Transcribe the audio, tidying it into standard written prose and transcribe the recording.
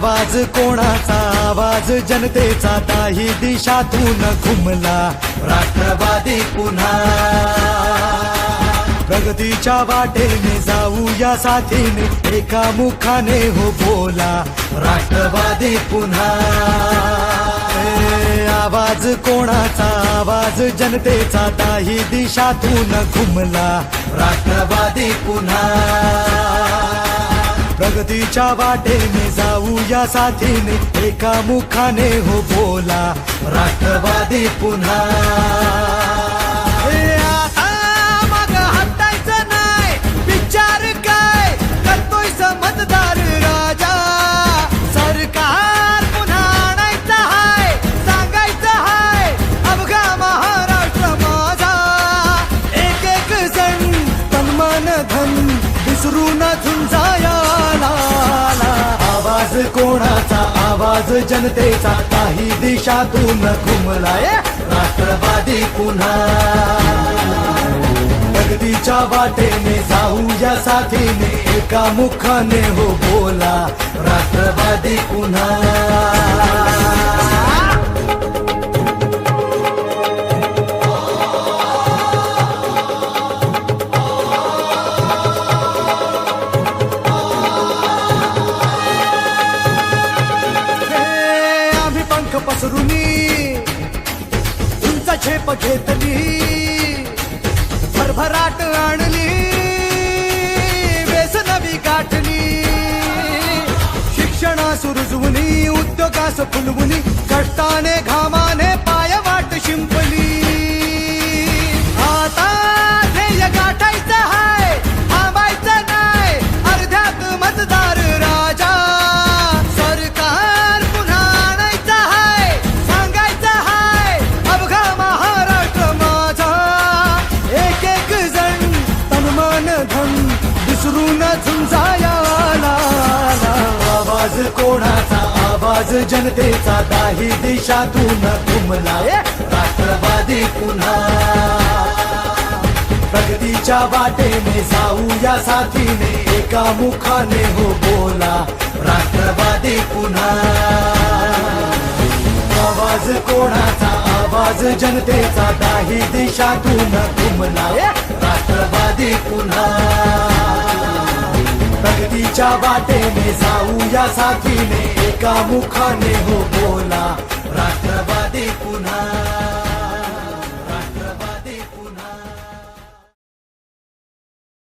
आवाज कोणाचा आवाज जनतेचा दाही दिशातून घुमला राष्ट्रवादी पुन्हा प्रगतीच्या वाटेने जाऊया साथीने एका मुखाने हो बोला राष्ट्रवादी पुन्हा आवाज कोणाचा आवाज जनतेचा दाही दिशातून घुमला राष्ट्रवादी पुन्हा प्रगतीच्या वाटेने जाऊया साथीने एका मुखाने हो बोला राष्ट्रवादी पुन्हा आवाज कोणाचा आवाज जनतेचा काही दिशातून घुमलाय राष्ट्रवादी पुन्हा प्रगतीच्या वाटेने जाऊया साथीने एका मुखाने हो बोला राष्ट्रवादी पुन्हा पसरुनी उंच झेप घेतली भरभराट आणली वेसनवी गाठली शिक्षणा सुरुजवुनी उद्योगास फुलवुनी कष्टाने घामाने पायवाट शिंपली आता ध्येय गाठायचं हाय थांबायचं नाही अर्ध्यात मतदार राजा आवाज कोणाचा आवाज जनतेचा दाही दिशातून घुमलाय राष्ट्रवादी पुन्हा प्रगतीच्या वाटेने जाऊया साथीने एका मुखाने हो बोला राष्ट्रवादी पुन्हा आवाज कोणाचा आवाज जनतेचा दाही दिशातून घुमलाय राष्ट्रवादी पुन्हा प्रगतीच्या वाटेने जाऊया साथीने एका मुखाने हो बोला राष्ट्रवादी पुन्हा